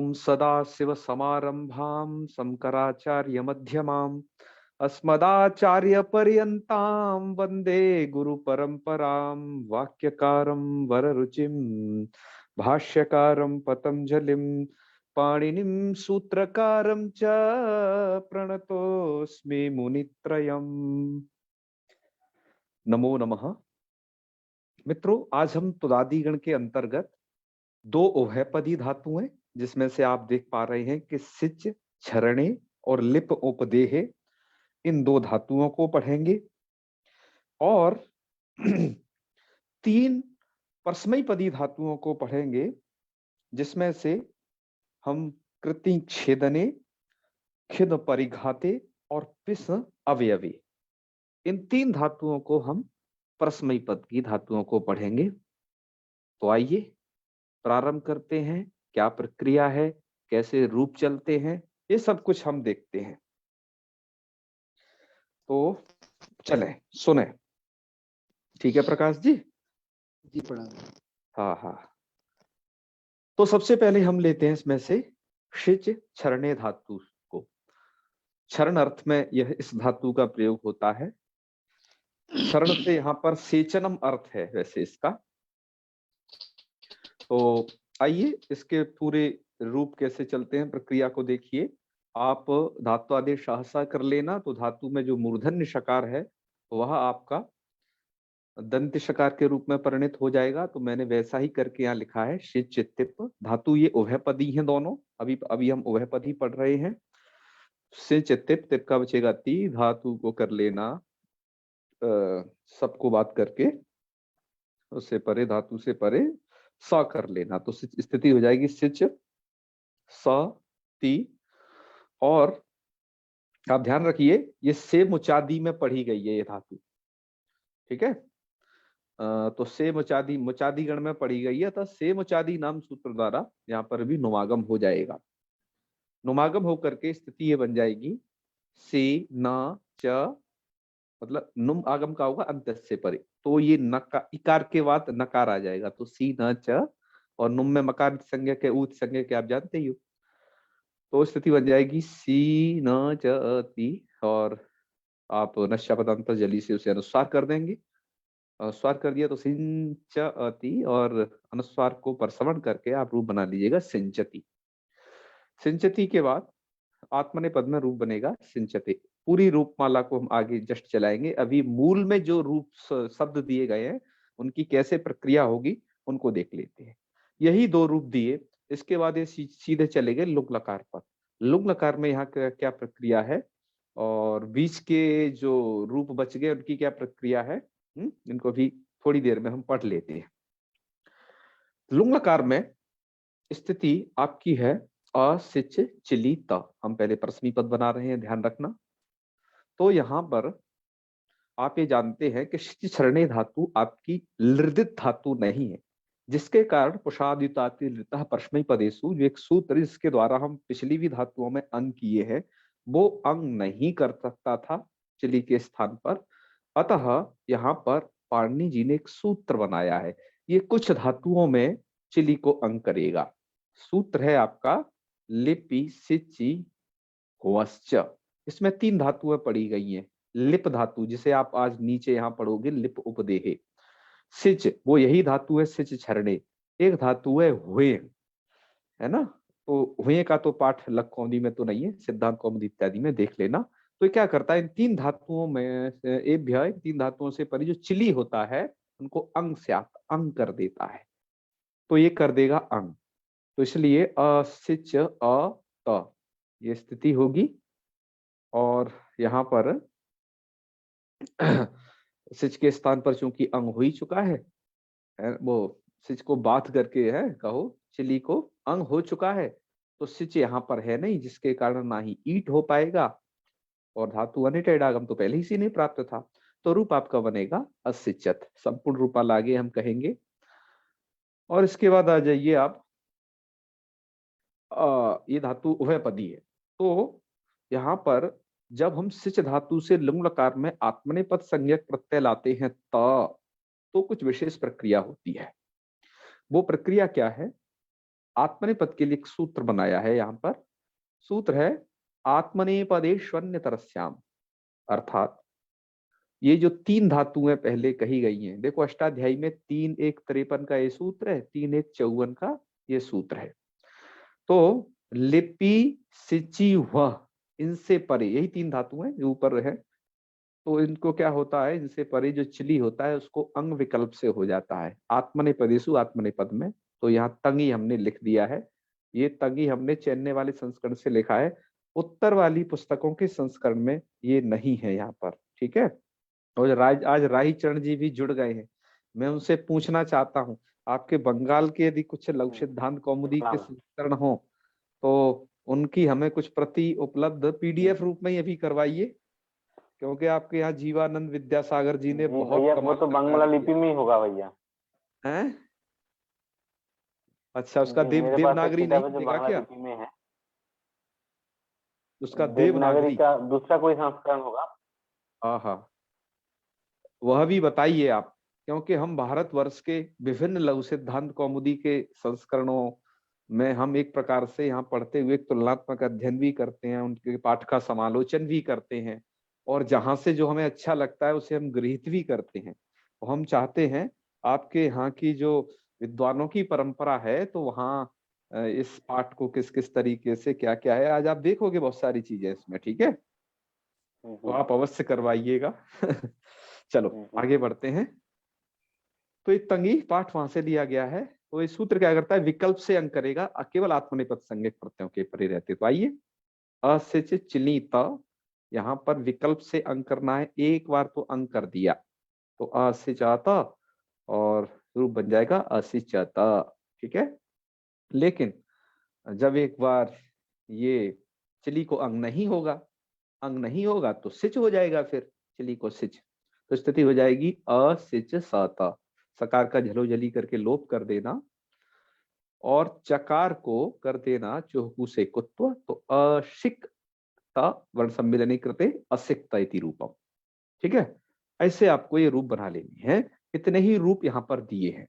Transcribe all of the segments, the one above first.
ओम सदाशिव समारंभां शंकराचार्य मध्यमाम् अस्मदाचार्य पर्यन्तां वंदे गुरु परंपरां वाक्यकारं वररुचिं भाष्यकारं पतंजलिं पाणिनिं सूत्रकारं च प्रणतोऽस्मि मुनित्रयम्। नमो नमः। मित्रों, आज हम तुदादी गण के अंतर्गत दो उभयपदी धातु हैं, जिसमें से आप देख पा रहे हैं कि सिच, छरणे और लिप उपदेह, इन दो धातुओं को पढ़ेंगे। और तीन परस्मैपदी धातुओं को पढ़ेंगे, जिसमें से हम कृति छेदने, खिद परिघाते और पिस अवयवी, इन तीन धातुओं को हम परस्मैपद की धातुओं को पढ़ेंगे। तो आइए प्रारंभ करते हैं। क्या प्रक्रिया है, कैसे रूप चलते हैं, ये सब कुछ हम देखते हैं। तो चलें, सुने। ठीक है प्रकाश जी? जी प्रणाम। हाँ हाँ। तो सबसे पहले हम लेते हैं इसमें से शिच छरणे धातु को। छरण अर्थ में यह इस धातु का प्रयोग होता है। शरण से यहाँ पर सेचनम अर्थ है वैसे इसका। तो आइए इसके पूरे रूप कैसे चलते हैं, प्रक्रिया को देखिए। आप धातु आदेश सहसा कर लेना, तो धातु में जो मूर्धन्य शकार है वह आपका दंत शकार के रूप में परिणत हो जाएगा। तो मैंने वैसा ही करके यहाँ लिखा है शिच तिप। धातु ये उभयपदी हैं दोनों, अभी हम उभयपदी पढ़ रहे हैं। सिच तिप, तिप का बचेगा ती, धातु को कर लेना सबको बात करके उससे परे, धातु से परे स कर लेना। तो स्थिति हो जाएगी सिच स ती। और आप ध्यान रखिए ये से मुचादी में पढ़ी गई है ये धातु, ठीक है। तो से मुचादी, मुचादी गण में पढ़ी गई है, तो से मुचादी नाम सूत्र द्वारा यहाँ पर भी नुमागम हो जाएगा। नुमागम होकर के स्थिति ये बन जाएगी से न च, मतलब नुम आगम का होगा अंत से परे, तो ये नका इकार के बाद नकार आ जाएगा। तो सी न च, और नुम में मकार संज्ञा के ऊत संज्ञा के आप जानते ही हो। तो स्थिति बन जाएगी सी न च ती, और आप नश्या पदांत जली से उसे अनुस्वार कर देंगे। अनुस्वार कर दिया तो सिंचती, और अनुस्वार को परसवण करके आप रूप बना लीजिएगा सिंचती। सिंचती के बाद आत्मने पद में रूप बनेगा सिंचते। पूरी रूपमाला को हम आगे जस्ट चलाएंगे। अभी मूल में जो रूप शब्द दिए गए हैं उनकी कैसे प्रक्रिया होगी उनको देख लेते हैं। यही दो रूप दिए, इसके बाद ये सीधे चले गए लुंग लकार पर। लुंग लकार में यहाँ क्या प्रक्रिया है, और बीच के जो रूप बच गए उनकी क्या प्रक्रिया है, इनको भी थोड़ी देर में हम पढ़ लेते हैं। लुंग लकार में स्थिति आपकी है असिच चिली त। हम पहले प्रश्नी पद बना रहे हैं, ध्यान रखना। तो यहाँ पर आप ये जानते हैं कि क्षरणे धातु आपकी लृदित धातु नहीं है, जिसके कारण पुषादिताति लृतः परस्मै पदेषु, जो एक सूत्र जिसके द्वारा हम पिछली भी धातुओं में अंग किए हैं, वो अंग नहीं कर सकता था चिली के स्थान पर। अतः यहाँ पर पाणिनि जी ने एक सूत्र बनाया है, ये कुछ धातुओं में चिली को अंग करेगा। सूत्र है आपका लिपि सिचि होश्च। इसमें तीन धातुएं पढ़ी गई हैं। लिप धातु, जिसे आप आज नीचे यहाँ पढ़ोगे लिप उपदेहे। सिच, वो यही धातु है सिच छरणे। एक धातु है हुए, है ना। तो हुए का तो पाठ लक कौमुदी में तो नहीं है, सिद्धांत कौमुदी इत्यादि में देख लेना। तो ये क्या करता है, इन तीन धातुओं में एभ्य, तीन धातुओं से परी जो चिली होता है उनको अंग से अंग कर देता है। तो ये कर देगा अंग। तो इसलिए असिच अ त ये स्थिति होगी। और यहाँ पर सिच के स्थान पर चूंकि अंग हो ही चुका है, वो सिच को बात करके है कहो चिली को अंग हो चुका है, तो सिच यहाँ पर है नहीं, जिसके कारण ना ही ईट हो पाएगा, और धातु अनिटेडागम तो पहले ही से नहीं प्राप्त था। तो रूप आपका बनेगा असिचत। संपूर्ण रूपाल आगे हम कहेंगे। और इसके बाद आ जाइए आप, ये धातु उभयपदी है। तो यहाँ पर जब हम सिच धातु से लुंग लकार में आत्मनेपद संज्ञक प्रत्यय लाते हैं तो कुछ विशेष प्रक्रिया होती है। वो प्रक्रिया क्या है, आत्मनेपद के लिए एक सूत्र बनाया है यहाँ पर। सूत्र है आत्मनेपदेष्वन्यतरस्याम, अर्थात ये जो 3 धातुएं पहले कही गई हैं, देखो अष्टाध्यायी में 3 1 53 का ये सूत्र है, 3 1 54 का ये सूत्र है। तो लिपि सिचि वह, इनसे परे यही 3 धातुएं जो ऊपर है, तो इनको क्या होता है, इनसे परे जो चिली होता है उसको अंग विकल्प से हो जाता है आत्मनेपदेषु आत्मनेपद में। तो यहाँ तंगी हमने लिख दिया है, ये तंगी हमने चैन्य वाले संस्करण से लिखा है, उत्तर वाली पुस्तकों के संस्करण में ये नहीं है यहाँ पर, ठीक है। और आज राही चरण जी भी जुड़ गए हैं, मैं उनसे पूछना चाहता हूँ आपके बंगाल के यदि कुछ लघु सिद्धांत कौमुदी के संस्करण हो तो उनकी हमें कुछ प्रति उपलब्ध पीडीएफ रूप में ये भी करवाइए, क्योंकि आपके यहाँ जीवानंद विद्यासागर जी ने बहुत वो तो बांग्ला लिपि में ही होगा भैया। हैं? अच्छा, उसका देवनागरी नहीं देगा क्या? में है उसका देवनागरी का दूसरा कोई संस्करण होगा? हाँ, वह भी बताइए आप, क्योंकि हम भारतवर्ष के विभिन्न लघु सिद्धांत कौमुदी के संस्करणों में हम एक प्रकार से यहाँ पढ़ते हुए तुलनात्मक अध्ययन भी करते हैं, उनके पाठ का समालोचन भी करते हैं, और जहां से जो हमें अच्छा लगता है उसे हम गृहीत भी करते हैं। तो हम चाहते हैं आपके यहाँ की जो विद्वानों की परंपरा है, तो वहाँ इस पाठ को किस किस तरीके से क्या क्या है, आज आप देखोगे बहुत सारी चीजें इसमें, ठीक है, तो आप अवश्य करवाइएगा। चलो आगे बढ़ते हैं। तो एक तंगी पाठ वहां से लिया गया है, तो इस सूत्र क्या करता है, विकल्प से अंक करेगा, केवल आत्मनेपद संज्ञक प्रत्ययों के परे रहते। तो आइए, असिच चिली त, यहाँ पर विकल्प से अंक करना है, एक बार तो अंक कर दिया तो असिचाता और रूप बन जाएगा असिचता, ठीक है। लेकिन जब एक बार ये चिली को अंग नहीं होगा तो सिच हो जाएगा, फिर चिली को सिच, तो स्थिति हो जाएगी असिच सता, सकार का झलो जली करके लोप कर देना और चकार को कर देना चुहकू से कुत्व, तो अशिक वर्ण सम्मिलनी कृते असिक्ता इति रूपम, ठीक है। ऐसे आपको ये रूप बना लेनी है, इतने ही रूप यहाँ पर दिए हैं।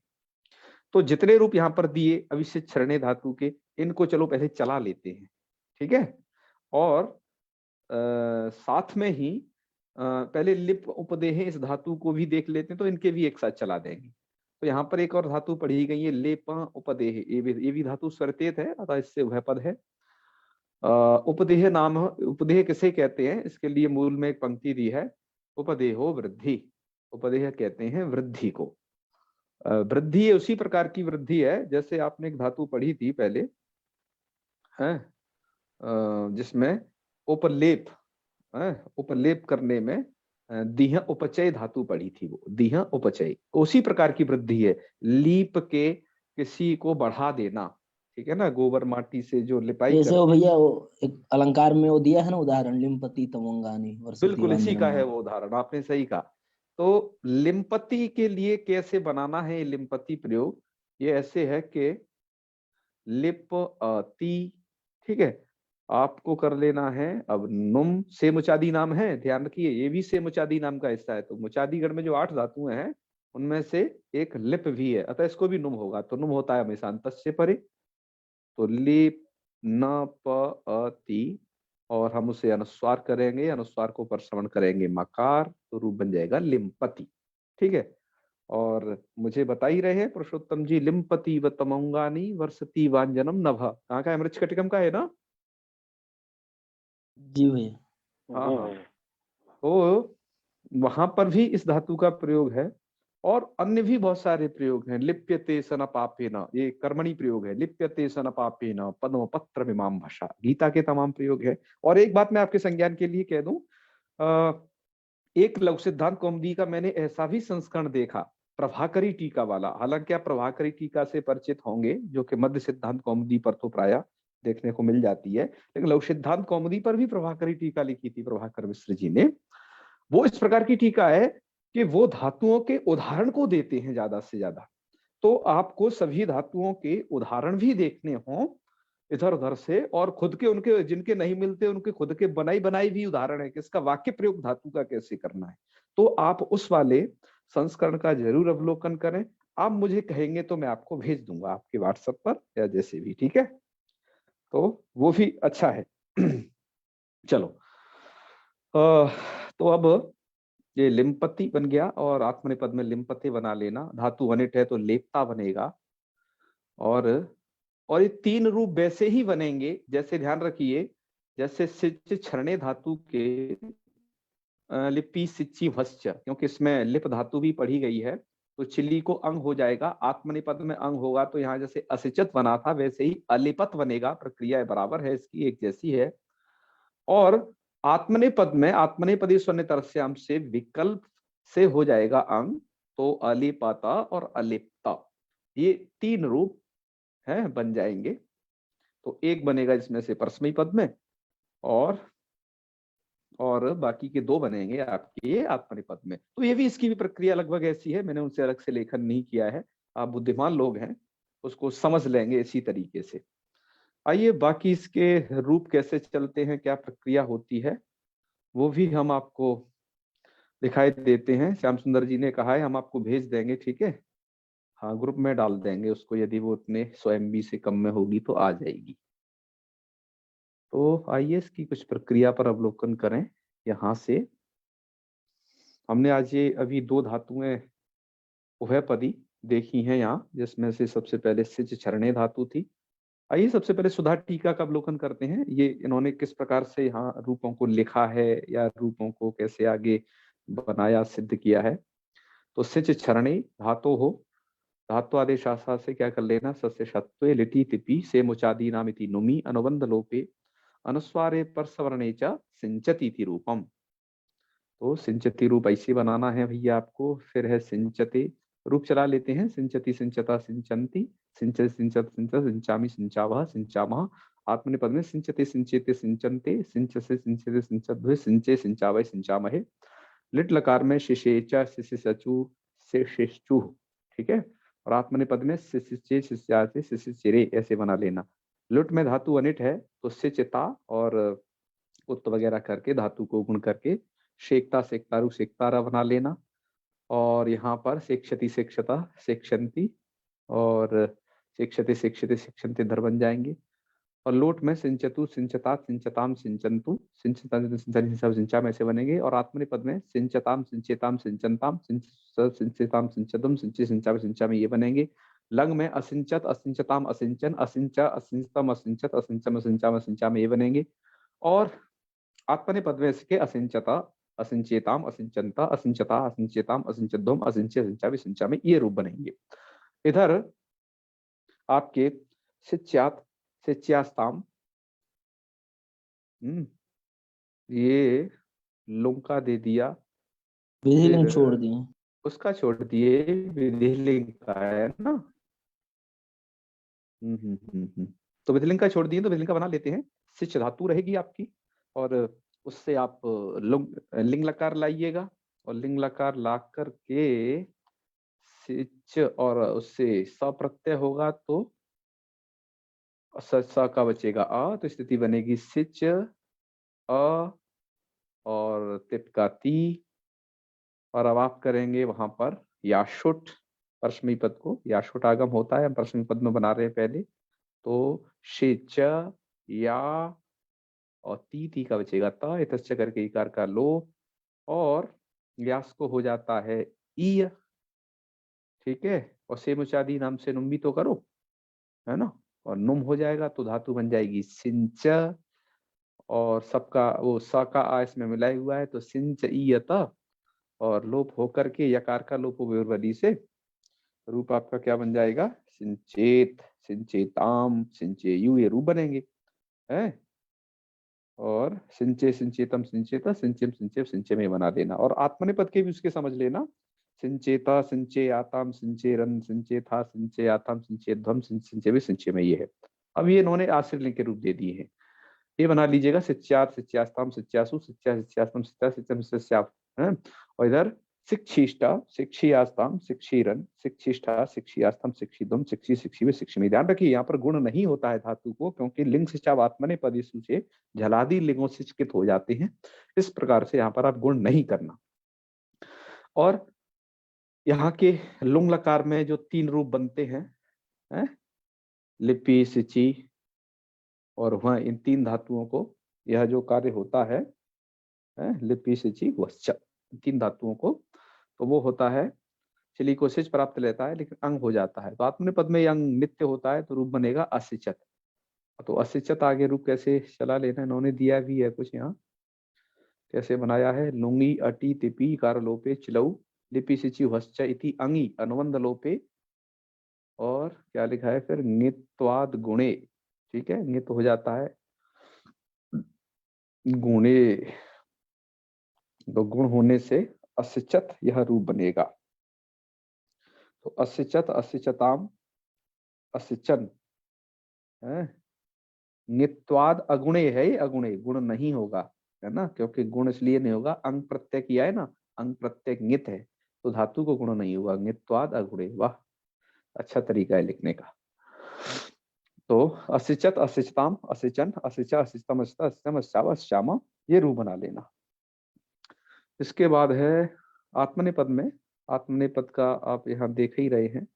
तो जितने रूप यहाँ पर दिए अविष्य क्षरणे धातु के, इनको चलो पहले चला लेते हैं, ठीक है। और साथ में ही पहले लिप उपदेह इस धातु को भी देख लेते हैं, तो इनके भी एक साथ चला देंगे। तो यहाँ पर एक और धातु पढ़ी गई है लेप उपदेह, ये भी धातु स्वरतेत है, अतः इससे वह पद है। उपदेह नाम, उपदेह किसे कहते हैं, इसके लिए मूल में एक पंक्ति दी है, उपदेहो वृद्धि, उपदेह कहते हैं वृद्धि को। वृद्धि उसी प्रकार की वृद्धि है जैसे आपने एक धातु पढ़ी थी पहले है, जिसमें उपलेप, उपलेप करने में दीह उपचय धातु पढ़ी थी, वो दीह उपचय उसी प्रकार की वृद्धि है, लीप के किसी को बढ़ा देना, ठीक है ना, गोबर माटी से जो लिपाई जैसे वो भैया वो एक अलंकार में वो दिया है ना उदाहरण, लिम्पति तमंगानी, बिल्कुल इसी का है वो उदाहरण, आपने सही कहा। तो लिम्पति के लिए कैसे बनाना है लिम्पति प्रयोग, ये ऐसे है कि लिप ती, ठीक है, आपको कर लेना है। अब नुम से मुचादी नाम है, ध्यान रखिए ये भी से मुचादी नाम का हिस्सा है, तो मुचादीगढ़ में जो 8 धातुएं हैं उनमें से एक लिप भी है, अतः इसको भी नुम होगा, तो नुम होता है हमेशा अंत से परे, तो लिप न प ती, और हम उसे अनुस्वार करेंगे, अनुस्वार को परश्रवण करेंगे मकार, तो रूप बन जाएगा लिम्पति, ठीक है। और मुझे बता ही रहे हैं पुरुषोत्तम जी, लिम्पति व तमंगानी वर्षति वांजनम नभ, कहाँ का है, मृच्छकटिकम का है ना? जी भैया। हाँ, तो वहां पर भी इस धातु का प्रयोग है, और अन्य भी बहुत सारे प्रयोग हैं। लिप्यते सन पापेन, ये कर्मणी प्रयोग है, लिप्यते सन पापेन पद्म पत्र मिमाम भाषा, गीता के तमाम प्रयोग है। और एक बात मैं आपके संज्ञान के लिए कह दूं, एक लघु सिद्धांत कौमुदी का मैंने ऐसा भी संस्करण देखा, प्रभाकरी टीका वाला, हालांकि आप प्रभाकरी टीका से परिचित होंगे जो कि मध्य सिद्धांत कौमुदी पर तो प्राय देखने को मिल जाती है, लेकिन लघु सिद्धांत कौमुदी पर भी प्रभाकरी टीका लिखी थी प्रभाकर मिश्र जी ने। वो इस प्रकार की टीका है कि वो धातुओं के उदाहरण को देते हैं ज्यादा से ज्यादा, तो आपको सभी धातुओं के उदाहरण भी देखने हों इधर उधर से, और खुद के उनके जिनके नहीं मिलते उनके खुद के बनाई भी उदाहरण है कि इसका वाक्य प्रयोग धातु का कैसे करना है, तो आप उस वाले संस्करण का जरूर अवलोकन करें। आप मुझे कहेंगे तो मैं आपको भेज दूंगा आपके व्हाट्सएप पर या जैसे भी, ठीक है, तो वो भी अच्छा है। चलो, तो अब ये लिम्पति बन गया और आत्मनेपद में लिम्पति बना लेना, धातु वनिट है तो लेप्ता बनेगा। और ये तीन रूप वैसे ही बनेंगे, जैसे ध्यान रखिए, जैसे सिच छरणे धातु के लिपि सिच्ची भस्च, क्योंकि इसमें लिप धातु भी पढ़ी गई है, तो चिली को अंग हो जाएगा, आत्मनिपद में अंग होगा, तो यहाँ जैसे असिचत बना था वैसे ही अलिपत बनेगा, प्रक्रिया बराबर है इसकी, एक जैसी है। और आत्मनेपद में आत्मनेपदी स्वर्ण तरस्याम से विकल्प से हो जाएगा अंग, तो अलिपता और अलिप्ता, ये तीन रूप है बन जाएंगे। तो एक बनेगा इसमें से परस्मई पद में, और बाकी के दो बनेंगे आपके आत्मनिपद में। तो ये भी, इसकी भी प्रक्रिया लगभग ऐसी है, मैंने उनसे अलग से लेखन नहीं किया है, आप बुद्धिमान लोग हैं, उसको समझ लेंगे इसी तरीके से। आइए बाकी इसके रूप कैसे चलते हैं, क्या प्रक्रिया होती है, वो भी हम आपको दिखाई देते हैं। श्याम सुंदर जी ने कहा है हम आपको भेज देंगे, ठीक है, हाँ ग्रुप में डाल देंगे उसको, यदि वो उतने 100 MB से कम में होगी तो आ जाएगी। तो आइए इसकी कुछ प्रक्रिया पर अवलोकन करें। यहाँ से हमने आज ये अभी दो धातुएं उभयपदी देखी हैं यहाँ, जिसमें से सबसे पहले सिच छरणे धातु थी। आइए सबसे पहले सुधा टीका का अवलोकन करते हैं, ये इन्होंने किस प्रकार से यहाँ रूपों को लिखा है या रूपों को कैसे आगे बनाया सिद्ध किया है। तो सिच छरणे धातु हो, धातु आदेश आशा से क्या कर लेना, सस्य शत्वे लिटि तिपि से मुचादी नाम इति नुमि अनुबंध लोपे अनुस्वारे पर सवर्णे च सिंचति थी रूपम। तो सिंचति रूप ऐसे बनाना है भैया आपको। फिर है सिंचते, रूप चला लेते हैं, सिंचति सिंचता सिंचंती, सिंचति सिंचत सिंचत सिंचामि सिंचावः सिंचामः। आत्मनेपद में सिंचते सिंचेते सिंचन्ते, सिंचसे सिंचते सिंचद्वे सिंचे सिंचावय सिंचामहे। लिट लकार में शिशेच शिशिसचु से शिशचु, ठीक है, और आत्मनेपद में शिशिचे शिष्याचे शिशिचिरे, ऐसे बना लेना। लुट में धातु अनिट है तो सिचिता और उत वगैरह करके धातु को गुण करके शेकता सेकतारु सेकतारा बना लेना। और यहाँ पर शिक्षति शिक्षता शिक्षंती और शिक्षते शिक्षते शिक्षन्ते धर बन जाएंगे। और लोट में सिंचतु सिंचता सिंचताम सिंचन्तु सिंचता सिंचाम ऐसे बनेंगे। और आत्मनेपद में सिंचताम सिंचेताम सिंचनताम सिंचेताम सिंचतम सिंचे सिंचा सिंचा में ये बनेंगे। लंग में असिंचत असिंचताम असिंचन असिंचा असिंचतम असिंचत असिंचम असिंचाम असिंचा में ये बनेंगे। और आत्मनेपद में इसके असिंचता असिंचेताम असिंचनता असिंचता असिंचेताम असिंचद्वम असिंचे सिंचा सिंचा में ये रूप बनेंगे। इधर आपके शिच्यात शिच्यास्ताम, ये लुंग का दे दिया, विधिलिंग फिर छोड़ दिए। उसका छोड़ दिए, विधिलिंग का है ना। तो विधिलिंग का छोड़ दिए, तो विधिलिंग का बना लेते हैं। शिच धातु रहेगी आपकी, और उससे आप लिंग लकार लाइएगा, और लिंग लकार ला करके सिच और उससे स प्रत्यय होगा तो स का बचेगा अ, तो स्थिति बनेगी सिच अ और तिप का ती। और अब आप करेंगे वहां पर याशुट, परस्मई पद को याशुट आगम होता है, हम परस्मई पद में बना रहे हैं पहले, तो शिच या और ती का बचेगा त, इतश्च करके इकार का लो, और व्यास को हो जाता है ई, ठीक है, और सेमुचादी नाम से नुम भी तो करो, है ना, और नुम हो जाएगा तो धातु बन जाएगी सिंच, और सबका वो स का आ इसमें मिलाया हुआ है तो सिंच ईयत, और लोप होकर के यकार का लोप विवर्बदी से रूप आपका क्या बन जाएगा, सिंचेत सिंचेताम सिंचेयु, ये रूप बनेंगे है। और सिंचे सिंचेतम सिंचेता सिंचेम सिंचेव सिंचे में बना देना। और आत्मनेपद के भी उसके समझ लेना, सिंचेता सिंचे आताम सिंचेरन सिंचेथा सिंचे आताम सिंचेध्वम सिंचे भी सिंचे में ये है। अब ये इन्होंने आश्रय के रूप दे दिए हैं, ये बना लीजिएगा सिच्यात सिच्यास्ताम सिच्यासु सिच्या सिच्यास्तम सिच्या सित्यम सिच्याप, है। और इधर शिक्षिष्टा शिक्षियास्ताम शिक्षिरन शिक्षिष्ठा शिक्षियास्तम शिक्षिदम शिक्षि शिक्षिवे शिक्षिमे। ध्यान रखिए यहाँ पर गुण नहीं होता है धातु को, क्योंकि लिंग शिक्षा आत्मने पदिशु से झलादि लिंगों से चिकित हो जाते हैं, इस प्रकार से यहाँ पर आप गुण नहीं करना। और यहाँ के लुंग लकार में जो 3 रूप बनते हैं, लिपि, सिचि और वह, इन 3 धातुओं को यह जो कार्य होता है, लिपि, सिचि, वश्च, 3 धातुओं को, तो वो होता है चली को सिच प्राप्त लेता है लेकिन अंग हो जाता है। तो आत्मनेपद में अंग नित्य होता है तो रूप बनेगा असिचत। तो असिचत आगे रूप कैसे चला लेना, इन्होंने दिया भी है कुछ यहाँ, कैसे बनाया है, लुंगी अटी तिपी कार लोपे चिलऊ लिपि सिचि वश्च इति अंगी अनुबंध लोपे, और क्या लिखा है फिर, नित्वाद गुणे, ठीक है, नित्य हो जाता है गुणे, तो गुण होने से असिचत यह रूप बनेगा। तो असिचत, असिचताम, असिचन है, नित्वाद अगुणे है, ये अगुणे गुण नहीं होगा, है ना, क्योंकि गुण इसलिए नहीं होगा, अंग प्रत्यय किया है ना, अंग प्रत्यय नित है तो धातु को गुण नहीं होगा, नित्वाद अगुणे। वाह, अच्छा तरीका है लिखने का। तो असिचत, असिचताम, असिचन, असिचा, असिचतम, असिता, असिचम, असिचाव, असिचामा, ये रूप बना लेना। इसके बाद है आत्मनेपद में, आत्मनेपद का आप यहाँ देख ही रहे हैं,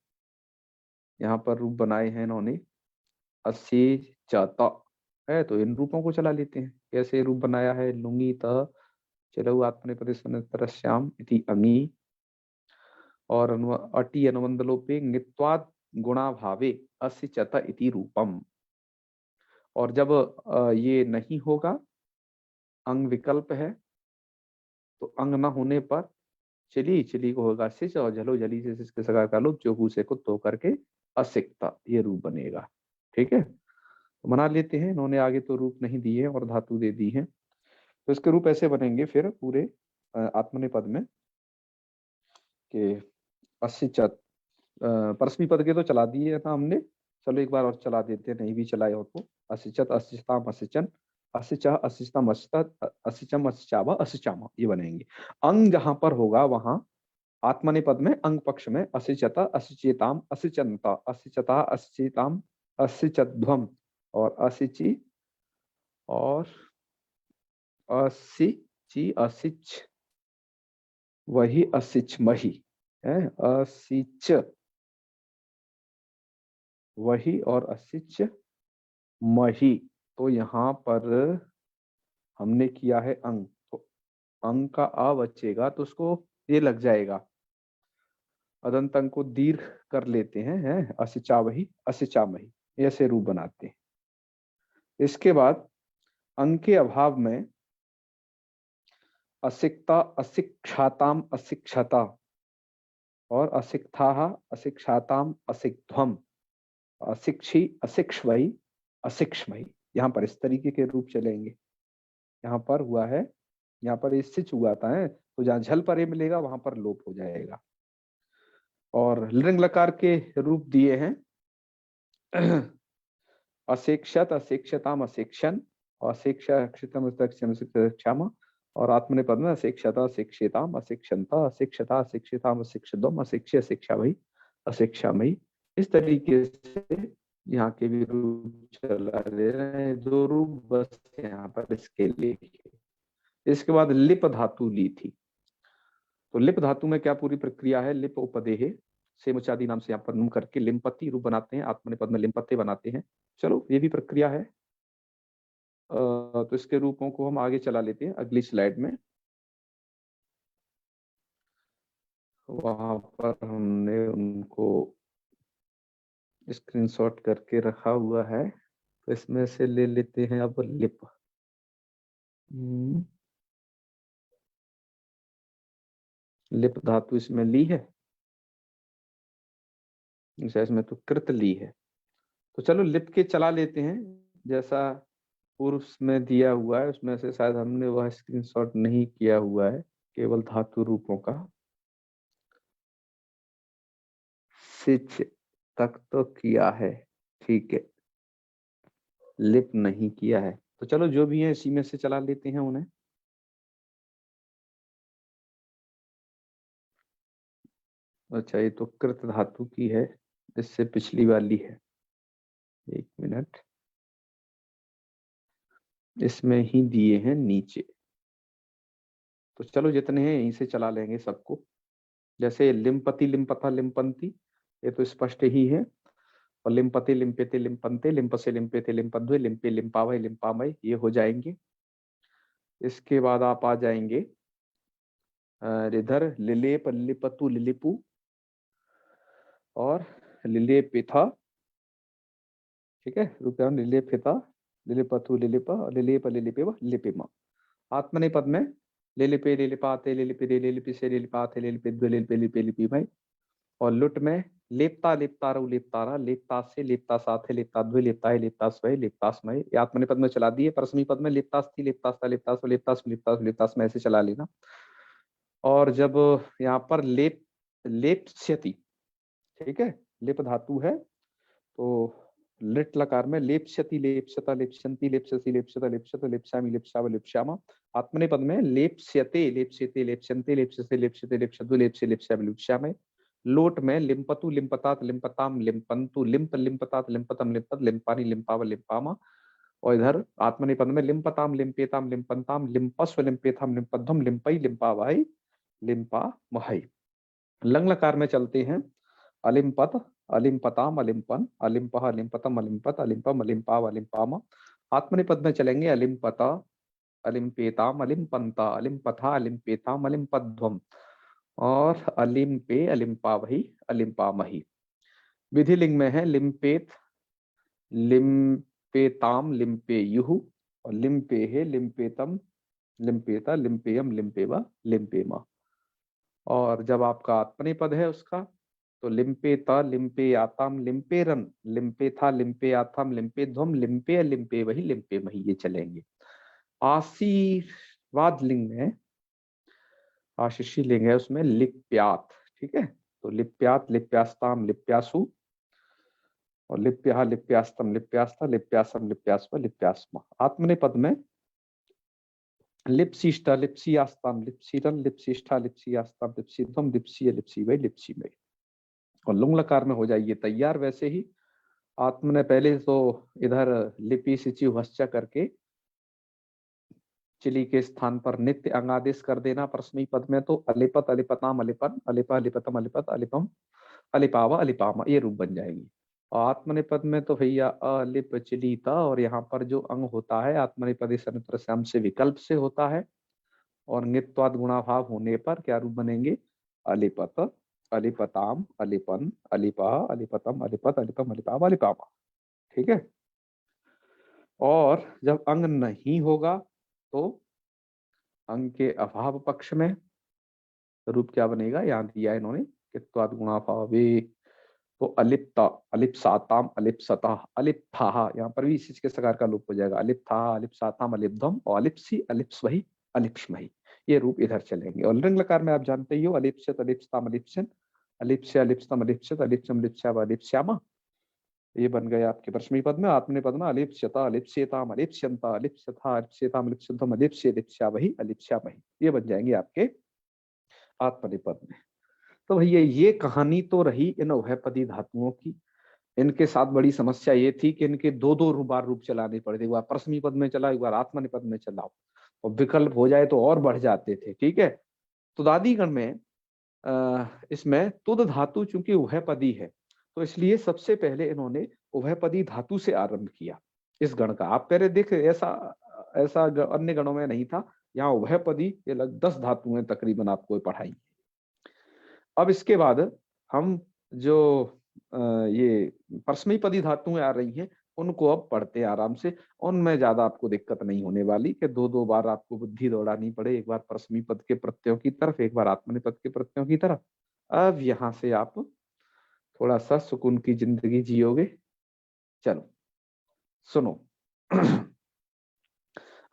यहाँ पर रूप बनाए हैं इन्होंने, अस्सी चाता है, तो इन रूपों को चला लेते हैं। कैसे रूप बनाया है, लुंगी त चलो आत्मनेपद श्याम इति अंगी, और अटी अनुबंधलोपे नित्वाद गुणा भावे असिचत इति रूपम। और जब ये नहीं होगा, अंग विकल्प है, तो अंग न होने पर चली, चली को होगा सिच, और झलो झली से सिच के सगा का लोप, जो से को तो करके असिकता, ये रूप बनेगा। ठीक है, तो बना लेते हैं। इन्होंने आगे तो रूप नहीं दिए और धातु दे दी है, तो इसके रूप ऐसे बनेंगे फिर पूरे आत्मनेपद में कि असिचत, परस्मी पद के तो चला दिए था हमने, चलो एक बार और चला देते हैं, नहीं भी चलाए हो तो। असिचत, असिचताम, असिचन, असिचा, असिचतम, असिचम, असिचावा, असिचामा, ये बनेंगे। अंग जहां पर होगा वहां आत्मनेपद में अंग पक्ष में असिचता, असिचेताम, असिचंता, असिचता, असिचेताम, असिचध्वम, और असिचि, और असिचि, असिच, वही असिच मही है, असिच वही, और असिच मही। तो यहाँ पर हमने किया है अंग, तो अंग का आ बचेगा तो उसको ये लग जाएगा, अदंत अंग को दीर्घ कर लेते हैं, असिचा वही, असिचा मही, ऐसे रूप बनाते हैं। इसके बाद अंग के अभाव में असिक्ता, अशिक्षाताम, अशिक्षता, और असिक्था, अशिक्षाताम, असिक्ध्वम, अशिक्षी, अशिक्ष्वई, अशिक्ष्मयी, यहाँ पर इस तरीके के रूप चलेंगे। यहाँ पर हुआ है, यहाँ पर सिच हुआ था है, तो जहाँ झल परे मिलेगा वहां पर लोप हो जाएगा। और लिंग लकार के रूप दिए हैं अशिक्षत, अशिक्षताम, अशिक्षन, अशिक्षितम, क्षमा, और आत्मनेपद में अशिक्षता, अशिक्षिताम, अशिक्षंता, अशिक्षता, अशिक्षिताम, अशिक्षितम, अशिक्ष्य, शिक्षा भाई, अशिक्षा मई, इस तरीके से यहाँ के भी रूप चला ले रहे हैं। 2 रूप बस यहाँ पर इसके लिए। इसके बाद लिप धातु ली थी, तो लिप धातु में क्या पूरी प्रक्रिया है, लिप उपदेह सेमुचादि नाम से यहाँ पर नुम करके लिम्पति रूप बनाते हैं, आत्मनेपद में लिम्पत्ते बनाते हैं। चलो ये भी प्रक्रिया है। तो इसके रूपों को हम आगे चला लेते हैं अगली स्लाइड में। वहां पर हमने उनको स्क्रीनशॉट करके रखा हुआ है, तो इसमें से ले लेते हैं अब लिप। लिप धातु इसमें ली है, इसमें तो कृत ली है, तो चलो लिप के चला लेते हैं। जैसा पूर्व में दिया हुआ है उसमें से शायद हमने वह स्क्रीनशॉट नहीं किया हुआ है, केवल धातु रूपों का। सिच तक तो किया है, ठीक है, लिप नहीं किया है, तो चलो जो भी है इसी में से चला लेते हैं उन्हें। अच्छा, ये तो कृत धातु की है, इससे पिछली वाली है, 1 मिनट, इसमें ही दिए हैं नीचे, तो चलो जितने हैं यहीं से चला लेंगे सबको। जैसे लिम्पति, लिम्पथा, लिम्पंती, ये तो स्पष्ट ही है। और लिम्पति, लिम्पेते, लिम्पंते, लिम्पसे, लिम्पेते, लिम्पद्वे, लिम्पे, लिम्पावय, लिम्पामय, ये हो जाएंगे। इसके बाद आप आ जाएंगे इधर लिलेप, लिलिपतु, लिलिपु और लिलेपिथा, ठीक है। रूपायन लिलेपिथा, लिलिपतु, लिलिपा, लिलेप, लिलिपेव, लिलिपिमा। आत्मनेपद में लिलिपे, लिलिपाते, लिलिपिदे, लिलिपिसे, लिलिपाते, लिलिपिद्वे, लिलिपे, लिलिपे, लिपिमय। और लुट में लेप्ता, लेप्तारु, लेप्तारा, लेप्ता से, लेप्ता साथे, लेप्ताद्वे, लेप्ताय, लेप्तास्वय, लेप्तास्मय। ये आत्मनेपद में चला दिए। परसमी पद में लेप्तास्थि, लेप्तास्ता, लेप्तास्व, लेप्तास्व, लेप्तास्व, लेप्तास्मय ऐसे चला लेना। और जब यहाँ पर लेप्स्यति, ठीक है, लिप धातु है तो लिट लकार में लेप्स्यति, लेप्स्यता, लेप्स्यन्ति, लेप्स्यसि, लेप्स्यता, लेप्स्यत, लेप्स्यामि, लेप्स्याव, लेप्स्यामा। आत्मनेपद में लेप्स्यते, लेप्स्यते, लेप्स्यन्ते, लेप्स्यसे, लेप्स्यते, लेप्स्यद्वे, लेप्स्ये, लेप्स्यामि, लेप्स्यामय। लोट में लिम्पतु, लिम्पतात, लिम्पताम, लिम्पन्तु, लिम्प, लिम्पतात, लिम्पतम, लिम्पत, लिम्पानी, लिम्पाव, लिम्पामा। और इधर आत्मनेपद में लिम्पताम, लिम्पेताम, लिम्पन्ताम, लिम्पस्व, लिम्पेथाम, लिम्पध्वम, लिम्पई, लिम्पावाई, लिम्पामहै। लंग लकार में चलते हैं अलिम्पत, अलिम्पताम, अलिम्पन, अलिम्पह, अलिम्पतम, अलिम्पत, अलिम्पम, अलिम्पाव, अलिम्पामा। आत्मनेपद में चलेंगे अलिम्पता, अलिम्पेताम, अलिम्पन्ता, अलिम्पथा, अलिम्पेताम, अलिम्पध्वम और अलिम्पे, अलिम्पावही, अलिम्पामही। विधिलिंग में है लिम्पेत, लिम्पेताम, लिम्पेयुः और लिम्पे है लिम्पेतम, लिम्पेता, लिम्पेयम, लिम्पेवा, लिम्पेमा। और जब आपका आत्मनेपद है उसका तो लिम्पेता, लिम्पेयाताम, लिम्पेरन, लिम्पेथा, लिम्पेयाथाम, लिम्पेध्वम, लिम्पे, लिम्पे वही, लिम्पे मही, ये चलेंगे। आशीर्वाद लिंग में, आशीषी लिंग है उसमें लिप्यात, ठीक है। तो लिप्यात, लिप्यास्ताम, लिप्यासु और लिप्या, लिप्यास्तम, लिप्यास्ता, लिप्यासम, लिप्यास्व, लिप्यास्मा। आत्मनेपद में लिप्सिष्टा, लिप्सियास्ताम, लिप्सिरन, लिप्सिष्ठा, लिप्सियास्ताम, लिप्सिध्वम, लिप्सिय, लिप्सिवै, लिप्सिमय। और लुंग लकार में हो जाइए तैयार। वैसे ही आत्म ने पहले तो इधर लिपि सिचि वश्चा करके चिली के स्थान पर नित्य अंगादेश कर देना। परस्मी पद में तो अलिपत, अलिपताम, अलिपन, अलिपा, अलिपतम, अलिपत, अलिपम, अलिपावा, अलिपामा, ये रूप बन जाएंगी। और आत्मनिपद में तो भैया अलिप, चिलीता, और यहाँ पर जो अंग होता है आत्मनिपद श्याम से विकल्प से होता है। और नित्वाद गुणाभाव होने पर क्या रूप बनेंगे? अलिपत, अलिपताम, अलिपन, अलिपा, अलिपतम, अलिपत, अलिपम, अलिपावा, अलिपामा, ठीक है। और जब अंग नहीं होगा तो अंग के अभाव पक्ष में रूप क्या बनेगा? यहाँ दिया इन्होंने कित्वाद गुणाभावे, तो अलिप्ता, अलिप्साताम, अलिप्सता, अलिप्था, यहाँ पर भी इसी के सकार का लोप हो जाएगा। अलिप्था, अलिप्साताम, अलिप्धम और अलिप्सी, अलिप्स्वहि, अलिप्स्महि, ये रूप इधर चलेंगे। और लिंग लकार में आप जानते ही हो अलिप्स्यत, अलिप्सताम, अलिप्स्यन, अलिप्स्य, अलिप्सतम, अलिप्स्यत, अलिप्सम, अलिप्स्याव, अलिप्स्यामा, ये बन गए आपके परस्मी पद में। आत्मनेपद में अलिप्स्यता, अलिप्स्यताम, अलिप्स्यन्ता, अलिप्स्यथा, अलिप्स्यताम, अलिप्स्यन्तम, अलिप्स्य, अलिप्स्यावहि, अलिप्स्यामहि, ये बन जाएंगे आपके आत्मनेपद में। तो भैया ये कहानी तो रही इन उभयपदी धातुओं की। इनके साथ बड़ी समस्या ये थी कि इनके दो दो बार रूप चलाने पड़ते, एक बार परस्मी पद में चला, एक बार आत्मनिपद में चलाओ, और विकल्प हो जाए तो और बढ़ जाते थे, ठीक है। तुदादिगण में इसमें तुद धातु चूंकि उभयपदी है तो इसलिए सबसे पहले इन्होंने उभयपदी धातु से आरंभ किया इस गण का। आप पहले देख, ऐसा अन्य गणों में नहीं था। यहाँ उभयपदी ये लग 10 धातुएं तकरीबन आपको पढ़ाई। अब इसके बाद हम जो ये परस्मैपदी धातुएं आ रही हैं उनको अब पढ़ते हैं आराम से। उनमें ज्यादा आपको दिक्कत नहीं होने वाली कि दो दो बार आपको बुद्धि दौड़ानी पड़े, एक बार परस्मी पद के प्रत्ययों की तरफ, एक बार आत्मनिपद के प्रत्ययों की तरफ। अब यहाँ से आप थोड़ा सा सुकून की जिंदगी जियोगे। चलो सुनो।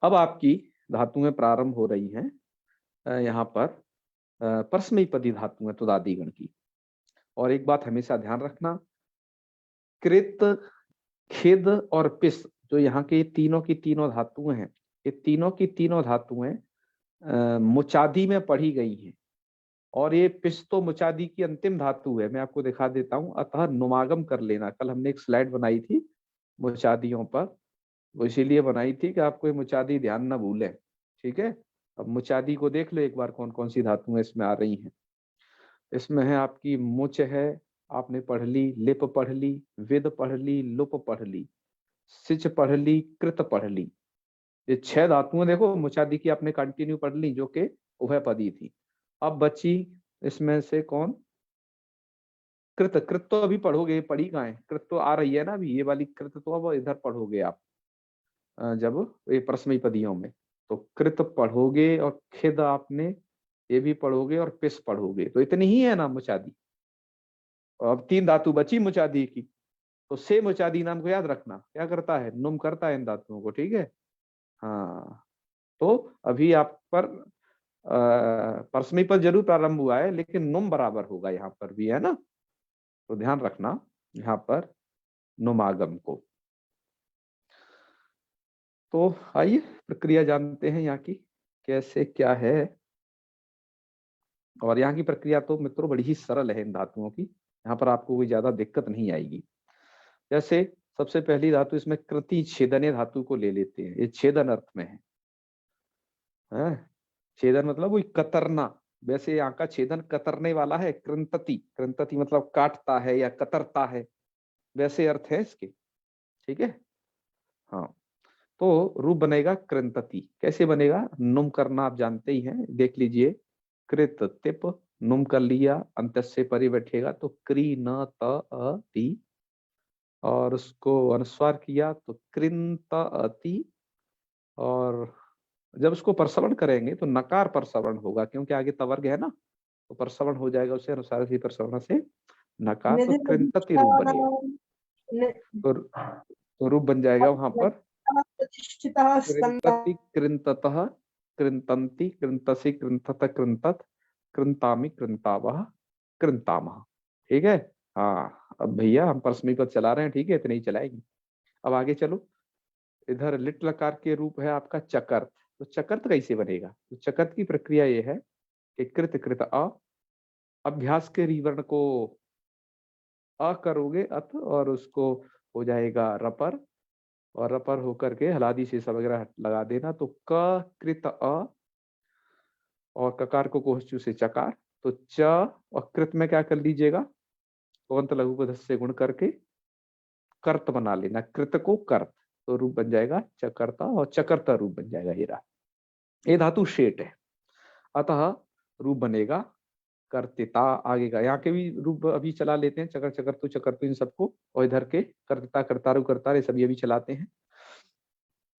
अब आपकी धातुएं प्रारंभ हो रही हैं यहाँ पर परस्मैपदी धातुएं तुदादिगण की। और एक बात हमेशा ध्यान रखना, कृत, खिद और पिस, जो यहाँ के तीनों की तीनों धातुएं हैं, ये तीनों की तीनों धातुएं मुचादी में पढ़ी गई हैं। और ये पिस तो मुचादी की अंतिम धातु है, मैं आपको दिखा देता हूं। अतः नुमागम कर लेना। कल हमने एक स्लाइड बनाई थी मुचादियों पर, वो इसीलिए बनाई थी कि आपको ये मुचादी ध्यान न भूले, ठीक है। अब मुचादी को देख लो एक बार कौन कौन सी धातुएं इसमें आ रही हैं। इसमें है आपकी मुच है, आपने पढ़ ली, लिप पढ़ ली, विद पढ़ ली, लुप पढ़ ली, सिच पढ़ ली, कृत पढ़ ली। ये 6 धातुएं देखो मुचादी की आपने कंटिन्यू पढ़ ली जो कि उभयपदी थी। अब बची इसमें से कौन? कृत। कृत तो अभी पढ़ोगे, पढ़ी कहाँ है? कृत तो आ रही है ना अभी, ये वाली कृत तो अब इधर पढ़ोगे आप जब ये परस्मयी पदियों में। तो कृत पढ़ोगे और खिद आपने ये भी पढ़ोगे और पिस पढ़ोगे, तो इतनी ही है ना मुचादी। अब 3 धातु बची मुचादी की, तो से मुचादी नाम को याद रखना, क्या करता है? नुम करता है इन धातुओं को, ठीक है। हाँ, तो अभी आप पर परस्मयी पद जरूर प्रारंभ हुआ है, लेकिन नुम बराबर होगा यहाँ पर भी, है ना। तो ध्यान रखना यहाँ पर नुमागम को। तो आइए प्रक्रिया जानते हैं यहाँ की कैसे क्या है। और यहाँ की प्रक्रिया तो मित्रों बड़ी ही सरल है इन धातुओं की, यहाँ पर आपको कोई ज्यादा दिक्कत नहीं आएगी। जैसे सबसे पहली धातु इसमें कृति छेदने धातु को ले लेते हैं, ये छेदन अर्थ में है। छेदन मतलब वही कतरना, वैसे यहाँ का छेदन कतरने वाला है, कृंतति। कृंतति मतलब काटता है या कतरता है, वैसे अर्थ है इसके, ठीक है। हाँ, तो रूप बनेगा कृंतति। कैसे बनेगा? नुम करना आप जानते ही हैं, देख लीजिए। कृत तिप, नुम कर लिया, अंत से परे बैठेगा तो क्री न त अ ति, और उसको अनुस्वार किया तो कृंत अति। और जब उसको परसवर्ण करेंगे तो नकार परसवर्ण होगा, क्योंकि आगे तवर्ग है ना, तो परसवर्ण हो जाएगा उसे अनुसार से, परसवर्ण से नकार, तो कृंतति रूप बनेगा। तो रूप बन जाएगा वहां पर प्रतिष्ठितः स्कंदः कृंतति कृंततः कृंतन्ति कृंतसि कृंतत कृंतत कृंतामि कृंतावः कृंतामः, ठीक है। हाँ, अब भैया हम परस्मयी पद चला रहे हैं, ठीक है, इतने ही चलाएंगे। अब आगे चलो, इधर लिट लकार के रूप है आपका चकर्त। तो चकर्त कैसे बनेगा? तो चकर्त की प्रक्रिया ये है कि कृत कृत अ, अभ्यास के रिवर्ण को अ करोगे अत, और उसको हो जाएगा रपर, और रपर होकर के हलादी शीशा वगैरह लगा देना, तो क कृत अ, और ककार को कोहचू से चकार, तो च, और कृत में क्या कर लीजिएगा? कोवंत लघु को धस से गुण करके कर्त बना लेना, कृत को कर्त, तो रूप बन जाएगा चकर्ता, और चकर्ता रूप बन जाएगा ये रहा। ये धातु शेट है, अतः रूप बनेगा कर्तिता। आगे का यहाँ के भी रूप अभी चला लेते हैं, चकर चकर्तु चकर्तु इन सबको, और इधर के कर्तिता कर्तारु कर्तार ये सभी अभी चलाते हैं।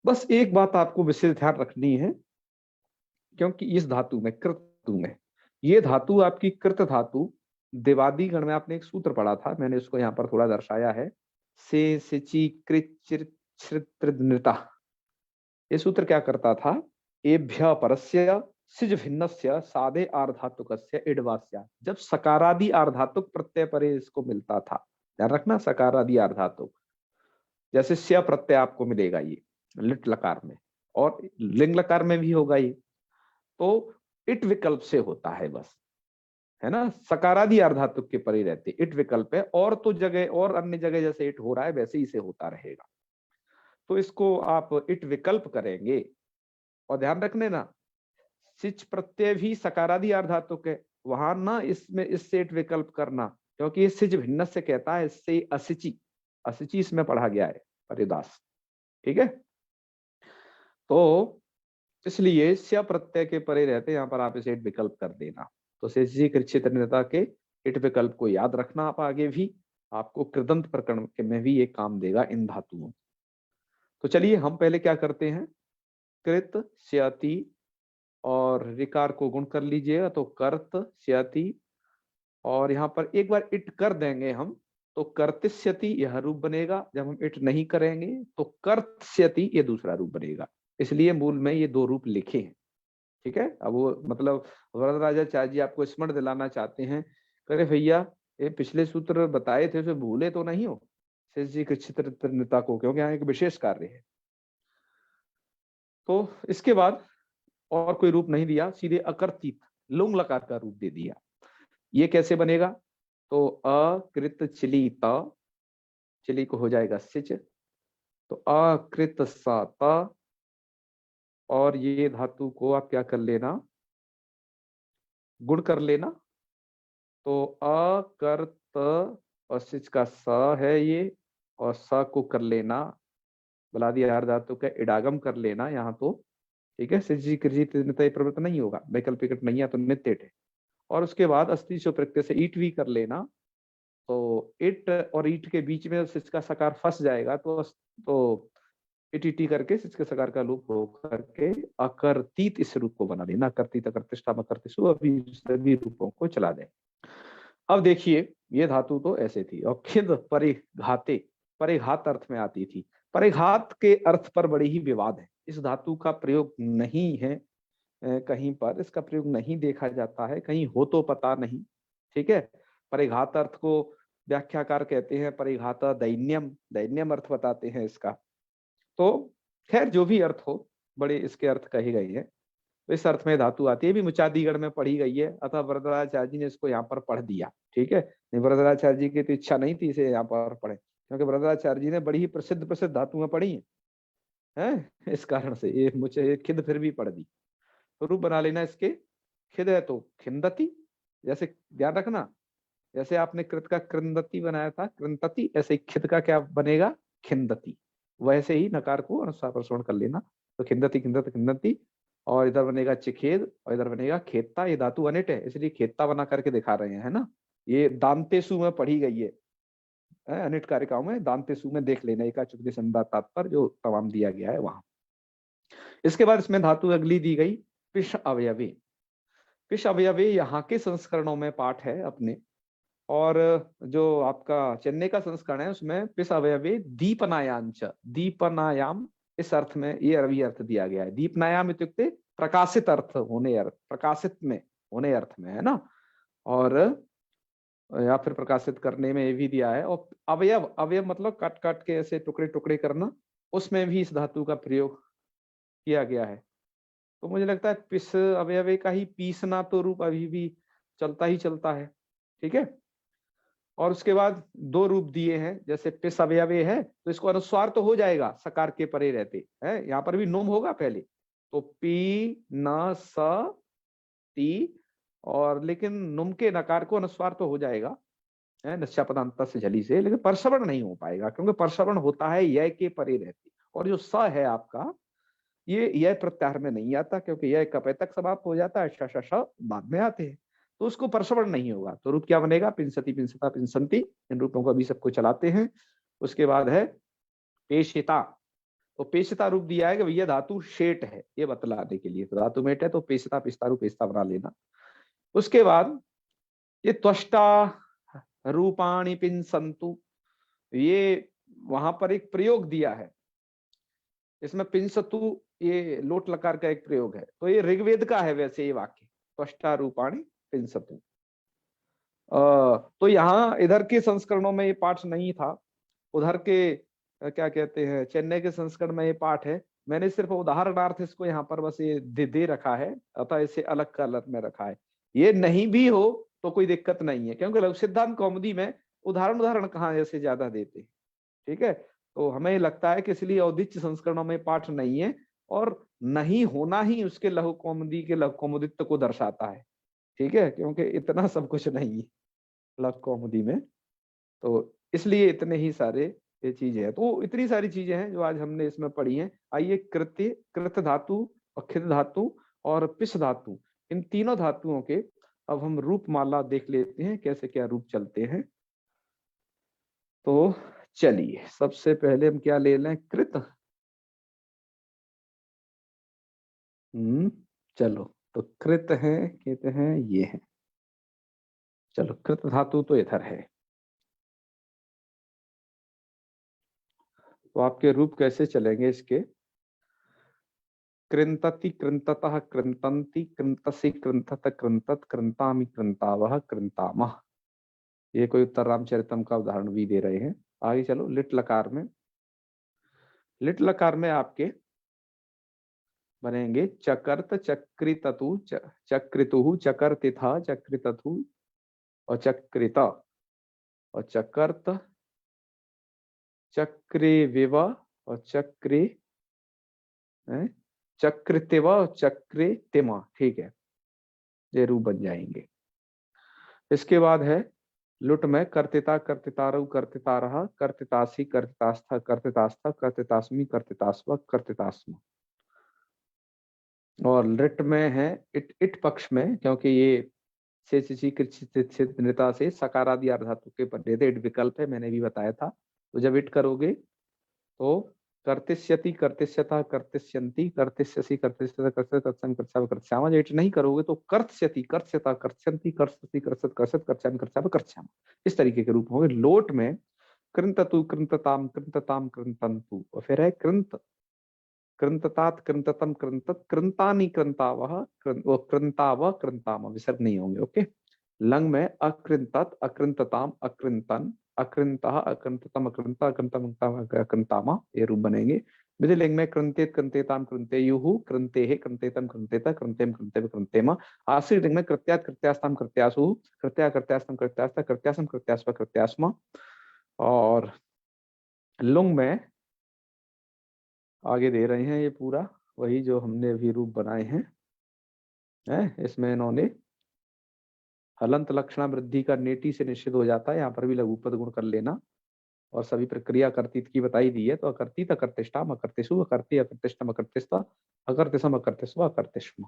बस एक बात आपको विशेष ध्यान रखनी है, क्योंकि इस धातु में कृत धातु में, ये धातु आपकी कृत धातु देवादी गण में आपने एक सूत्र पढ़ा था, मैंने उसको यहाँ पर थोड़ा दर्शाया है, से सिचि कृत। ये सूत्र क्या करता था? एभ्य परस्य सिज भिन्नस्य साधे आर्धातुकस्य इडवास्य। जब सकारादि आर्धातुक प्रत्यय परे इसको मिलता था, ध्यान रखना, सकारादि आर्धातुक, जैसे स्य प्रत्यय आपको मिलेगा ये लिट लकार में, और लिंग लकार में भी होगा ये, तो इट विकल्प से होता है बस, है ना। सकारादि आर्धातुक के परे रहते इट विकल्प है, और तो जगह और अन्य जगह जैसे इट हो रहा है वैसे ही से होता रहेगा। तो इसको आप इट विकल्प करेंगे, और ध्यान रखने ना, सिच प्रत्यय भी सकारादि आर्धातुक है, वहां ना इसमें इससे इट विकल्प करना, क्योंकि ये सिच भिन्न से कहता है, इससे असिचि, असिचि इसमें पढ़ा गया है परिदास, ठीक है। तो इसलिए स्य प्रत्यय के परे रहते यहाँ पर आप इसे इट विकल्प कर देना। तो शेषजी कृच्छितता के इट विकल्प को याद रखना आप, आगे भी आपको कृदंत प्रकरण में भी ये काम देगा इन धातुओं। तो चलिए हम पहले क्या करते हैं, कृत स्यति और रिकार को गुण कर लीजिएगा, तो कर्त स्यति, और यहाँ पर एक बार इट कर देंगे हम, तो कर्तिष्यति यह रूप बनेगा। जब हम इट नहीं करेंगे तो कर्तस्यति ये दूसरा रूप बनेगा, इसलिए मूल में ये 2 रूप लिखे हैं, ठीक है। अब वो मतलब वरदराजाचार्य जी आपको स्मरण दिलाना चाहते हैं, करे भैया ये पिछले सूत्र बताए थे उसे भूले तो नहीं हो शेष जी के चित्रता को, क्योंकि यहाँ एक विशेष कार्य है। तो इसके बाद और कोई रूप नहीं दिया, सीधे अकर्तित लुंग लकार का रूप दे दिया। ये कैसे बनेगा? तो अकृत चिली त, चिली को हो जाएगा सिच, तो अकृत सा त, और ये धातु को आप क्या कर लेना, गुण कर लेना, तो अकर्त और सिच का स है ये, और स को कर लेना, बलादी आहार धातु का इडागम कर लेना यहाँ तो, ठीक है। सिजी कृजी नित्य प्रवृत्त नहीं होगा, वैकल्पिक नहीं है तो नित्य है। और उसके बाद अस्थि शो प्रत्यय से ईट भी कर लेना, तो इट और ईट के बीच में सिच का सकार फंस जाएगा, तो इटी करके सिच के सकार का लोप हो करके अकर्तीत इस रूप को बना देना। अकर्तीत अकर्तिष्ठा अकर्तिषु अभी सभी रूपों को चला दें। अब देखिए ये धातु तो ऐसे थी, और खिद परिघाते परिघात अर्थ में आती थी। परिघात के अर्थ पर बड़ी ही विवाद है, इस धातु का प्रयोग नहीं है कहीं पर, इसका प्रयोग नहीं देखा जाता है, कहीं हो तो पता नहीं, ठीक है। परिघात अर्थ को व्याख्याकार कहते हैं परिघात दैन्यम, दैन्यम अर्थ बताते हैं इसका। तो खैर जो भी अर्थ हो, बड़े इसके अर्थ कहे गए हैं, तो इस अर्थ में धातु आती है, भी मुचादीगढ़ में पढ़ी गई है, अतः वरदराचार्य जी ने इसको यहाँ पर पढ़ दिया, ठीक है। नहीं, वरदराचार्य जी की तो इच्छा नहीं थी इसे यहाँ पर पढ़े, क्योंकि वरदराचार्य जी ने बड़ी ही प्रसिद्ध प्रसिद्ध धातुएं पढ़ी हैं, इस कारण से ये मुझे खिद फिर भी पढ़ दी। तो रूप बना लेना इसके, खिद है तो खिंदती, जैसे ध्यान रखना, जैसे आपने कृत का कृंदती बनाया था कृंतति, ऐसे खिद का क्या बनेगा खिंदती, वैसे ही नकार को अनुस्वार कर लेना, तो खिंदती खिंदत खिंदती, और इधर बनेगा चिखेद और इधर बनेगा खेतता। ये धातु अनिट है इसलिए खेतता बना करके दिखा रहे हैं, है ना। ये दांतेसु में पढ़ी गई है, अनिट कारिकाओं में, दांतेसु में देख लेना, एकाचुक्ति संधा तात्पर्य जो तमाम दिया गया है वहां। इसके बाद इसमें धातु अगली दी गई पिश अवयवी। पिश अवयवी यहाँ के संस्करणों में पाठ है अपने, और जो आपका चेन्नई का संस्करण है उसमें पिश अवयवी दीपनायांच, दीपनायाम इस अर्थ में ये अरबी अर्थ दिया गया है। दीपनायाम इत्युक्ते प्रकाशित अर्थ होने, अर्थ प्रकाशित में होने अर्थ में, है ना, और या फिर प्रकाशित करने में ये भी दिया है। और अवयव, अवयव मतलब काट काट के ऐसे टुकड़े टुकड़े करना, उसमें भी इस धातु का प्रयोग किया गया है। तो मुझे लगता है पिस अवयवे का ही पीसना तो रूप अभी भी चलता ही चलता है, ठीक है। और उसके बाद दो रूप दिए हैं, जैसे पिस अवयवे है तो इसको अनुस्वार तो हो जाएगा सकार के परे रहते हैं, यहाँ पर भी नोम होगा पहले, तो पी न स ती, और लेकिन नुम के नकार को अनुस्वार तो हो जाएगा है निश्चा पदांत से झली से, लेकिन परसवर्ण नहीं हो पाएगा, क्योंकि परसवर्ण होता है य के परे रहते, और जो स है आपका ये यह प्रत्याहार में नहीं आता, क्योंकि यह कपय तक समाप्त हो जाता है, श बाद में आते हैं, तो उसको परसवर्ण नहीं होगा। तो रूप क्या बनेगा पिंसती पिंसता पिंसंती, इन रूपों को अभी सबको चलाते हैं। उसके बाद है पेशिता, तो पेशिता रूप दिया है कि भैया धातु शेट है, ये बतलाने के लिए, तो धातु मेट है तो पेशिता पिस्ता रूप पेस्ता बना लेना। उसके बाद ये त्वष्टा रूपाणि पिंसंतु, ये वहां पर एक प्रयोग दिया है, इसमें पिंसतु ये लोट लकार का एक प्रयोग है, तो ये ऋग्वेद का है वैसे ये वाक्य, त्वष्टा रूपाणि पिंसतु। तो यहाँ इधर के संस्करणों में ये पाठ नहीं था, उधर के क्या कहते हैं चेन्नई के संस्करण में ये पाठ है। मैंने सिर्फ उदाहरणार्थ इसको यहाँ पर बस ये दे रखा है, अतः इसे अलग कलर में रखा है। ये नहीं भी हो तो कोई दिक्कत नहीं है, क्योंकि लघु सिद्धांत कौमुदी में उदाहरण कहाँ ऐसे ज्यादा देते हैं, ठीक है। तो हमें लगता है कि इसलिए औदिच्य संस्करणों में पाठ नहीं है, और नहीं होना ही उसके लघु कौमुदी के लघु कौमुदित्व को दर्शाता है, ठीक है, क्योंकि इतना सब कुछ नहीं है लघु कौमुदी में, तो इसलिए इतने ही सारे ये चीजें हैं। तो इतनी सारी चीजें हैं जो आज हमने इसमें पढ़ी हैं। आइए कृत्य, कृत धातु और खिद धातु और पिश धातु, इन तीनों धातुओं के अब हम रूपमाला देख लेते हैं, कैसे क्या रूप चलते हैं। तो चलिए सबसे पहले हम क्या ले लें, कृत। चलो तो कृत है, कहते हैं ये है, चलो कृत धातु तो इधर है। तो आपके रूप कैसे चलेंगे इसके, कृंतति कृंततः कृंतन्ति कृंतसि कृंतत कृंतत कृंतामि कृंतावः कृंतामः। ये कोई उत्तर रामचरितम का उदाहरण भी दे रहे हैं। आगे चलो लिट लकार में, लिट लकार में आपके बनेंगे चकर्त चक्रिततु चक्रितु चकर्तिथा चक्रितथु और चक्रित और चकर्त चक्रे विव और चक्रे चक्रितिव और चक्रे तिमा, ठीक है, ये रूप बन जाएंगे। इसके बाद है लुट में कर्तिता, कर्तितारु, कर्तितारह, कर्तितासी, कर्तितास्था, कर्तितास्था, कर्तितास्मी, कर्तितास्व, कर्तितास्म। और लिट में है इट पक्ष में, क्योंकि ये से नृता से सकारादि अर्धातु के पढ़े थे, इट विकल्प है, मैंने भी बताया था। तो जब इट करोगे तो कर्तिष्यति, कर्तिष्यता, कर्तिष्यंती, कर्तिष्यसी, कर्तिष्यता, कर्तस्यम, कर्त्स्याम, कर्त्स्याम। जब इट नहीं करोगे तो कर्त्स्यति, कर्त्स्यता, कर्त्स्यंती, कर्त्स्यति, कर्त्स्यत, कर्त्स्यत, कर्त्स्याम, कर्त्स्याम, कर्त्स्याम। इस तरीके के रूप होंगे। लोट में कृंततु, कृंतताम, कृंतताम, कृंतंतु। और फिर है कृंत, कृंततात, कृंततम, कृंतत, कृंतानी, कृंतावह, कृंताव, कृंताम। विसर्ग नहीं होंगे। ओके। लंग में अकृंतत, अकृंतताम, अकृंतन, अकृंतः, अकृंततम, अकृंता, अकृंतम, अकृंतामा, ये रूप बनेंगे। विधिलिंग में कृंतेत, कृंतेताम, कृंतेयुः, कृंतेः, कृंतेतम, कृंतेता, कृंतेम, कृंतेव, कृंतेम। आश्री लिंग में कृत्यात्, कृत्यास्ताम, कृत्यासुः, कृत्या, कृत्यास्तम, कृत्यास्ता, कृत्यासम, कृत्यास्व, कृत्यास्म। और लुंग में आगे दे रहे हैं ये पूरा वही जो हमने अभी रूप बनाए हैं। इसमें इन्होंने हलंत लक्षणा वृद्धि का नेटी से निश्चित हो जाता है। यहाँ पर भी लघुपद गुण कर लेना। और सभी प्रक्रिया कर्तित की बताई दी है। तो अकर्तित, अकर्तिष्टाम, अकर्तिषु, अकर्ति, अकर्तिष्टम, अकर्तिस्ता, अकर्तिसम, अकर्तिस्व, अकर्तिष्म।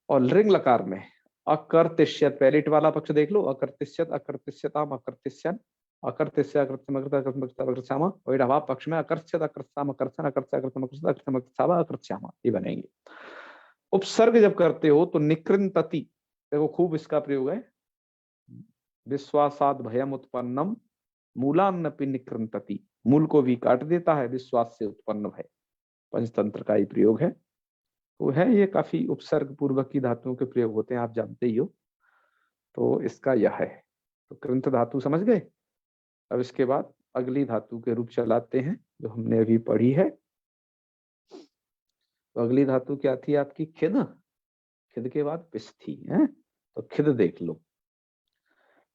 और लिंग लकार में अकर्तिष्यत, पहले इट वाला पक्ष देख लो। अकर्तिष्यत, अकर्तिष्यताम, अकर्तिष्यन, अकर्तिष्य, अकर्तिम, अकर्तिस्याम। और अभाव पक्ष में अकर्ष्यत, अकर्त्साम, अकर्षण, अकर्त्य, अकर्तिम, अकर्षित, अकर्तिम, अकर्त्सावा, अकर्त्स्याम। ये बनेंगे। उपसर्ग जब करते हो तो निकृंतति, देखो खूब इसका प्रयोग है। विश्वासाद भयम उत्पन्नम मूलान्नपि निकृंतति, मूल को भी काट देता है, विश्वास से उत्पन्न भय। पंचतंत्र का ही प्रयोग है। तो है ये काफी उपसर्ग पूर्वक की धातुओं के प्रयोग होते हैं, आप जानते ही हो। तो इसका यह है। तो कृंत धातु समझ गए। अब इसके बाद अगली धातु के रूप चलाते हैं जो हमने अभी पढ़ी है। तो अगली धातु क्या थी आपकी? खिद। खिद के बाद पिस थी है। तो खिद देख लो।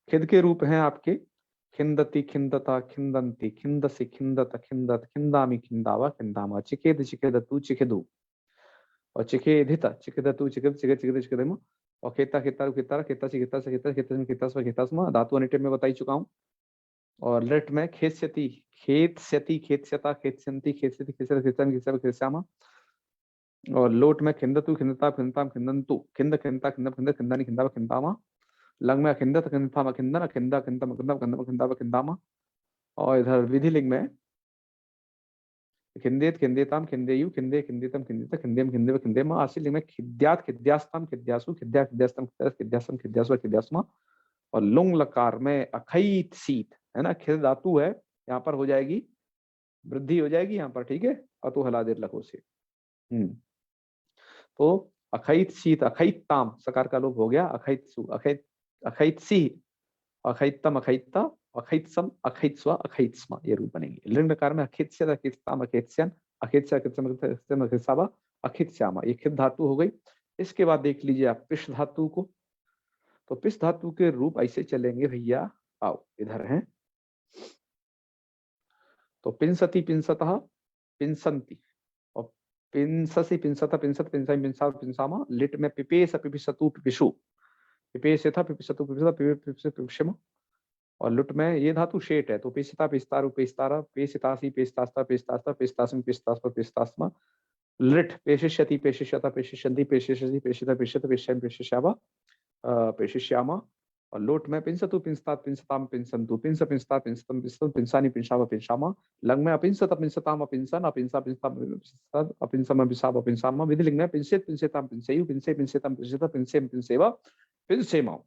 खिद के रूप हैं आपके खिंदती, खिंदता, खिंदंती, खिंदसी, खिंदत, खिंदत, खिंदामी, खिंदावा, खिंदामा। चिकेद, चिकेदतु, चिकेदु। और चिकेदित, चिकेदतु, चिकेद, चिकेद, चिकेद, चिकेदम। और खेता, खेतारु, खेतारा, खेता, चिकेता, खेता, खेतस्म, खेतास्व, खेतास्म। धातु अनिटेम में बताई चुका हूँ। और लिट में खेत्स्यति, खेत्स्यति, खेत्स्यता, खेत्स्यंती, खेत्स्यति, खेत्स्यत, खेत्स्याम, खेत्स्याव, खेत्स्यामा। और लोट में खिंदतु, खिंदता, खिंदताम, खिंदंतु, खिंद, खिंदता, खिंदम, खिंद, खिंदानी, खिंदावा, खिंदामा। लंग में अखिंदत, खिंदथाम, अखिंदन, अखिंदा, खिंदम, खिंदम, खिंदम, खिंदावा, खिंदामा। और इधर विधि लिंग में खिंदेत, खिंदेताम, खिंदेयु, खिंदे, खिंदेतम, खिंदित, खिंदेम, खिंदेव, खिंदेम। आशी लिंग में खिद्यात, खिद्यास्ताम, खिद्यासु, खिद्या, खिद्यास्तम, खिद्यासम, खिद्यासु, खिद्यास्मा। और लुंग लकार में अखैत सीत है ना, खिद धातु है, यहाँ पर हो जाएगी वृद्धि हो जाएगी यहाँ पर। ठीक है। अतु हलादेर लखो से। तो अखैत शीत, अखैत ताम, सकार का लोप हो गया। अखैत सु, अखैत, अखैत सी, अखैतम, अखैता, अखैतसम, अखैतस्व, अखैतस्म। ये रूप बनेंगे। लिंग लकार में अखित्स्यत, अखित्स्ताम, अखित्स्यन, अखित्स्य, अखित्सम, अखित्स्यम, अखित्सावा, अखित्स्यामा। ये खिद धातु हो गई। इसके बाद देख लीजिए आप पिश धातु को। तो पिश धातु के रूप ऐसे चलेंगे भैया। आओ इधर हैं। तो पिंसति, पिंसतः, पिंसंति। और पिंससि, पिंसत, पिंसत, पिंसाई, पिंसा, पिंसामा। लिट में पिपेस, पिपिसतु, पिपिशु। पिपेस था, पिपिसतु, पिपिसा, पिपिस, पिपिशम। और लुट में ये धातु शेट है। तो पेशिता, पेस्तारु, पेस्तारा, पेशितासी, पेस्तास्ता, पेस्तास्ता, पेस्तासम, पेस्तास्म, पेस्तास्मा। लिट पेशिष्यति, पेशिष्यता, पेशिष्यन्ति, पेशिष्यति, पेशिता, पेशित, पेशियम, पेशिष्यावा, पेशिष्यामा। और लोट में पिंसतु, पिंसतात, पिंसताम, पिंसंतु, पिंस, पिंसतात, पिंसतम, पिंसतम, पिंसानी, पिंसावा, पिंसामा। लंग में अपिंसत, अपिंसताम, अपिंसन, अपिंसा, पिंसताम, पिंसत, अपिंसम, अपिंसाव, अपिंसामा। विधि लिंग में पिंसेत, पिंसेताम, पिंसेयु, पिंसे, पिंसेतम, पिंसेता, पिंसेम, पिंसेवा, पिंसेमा।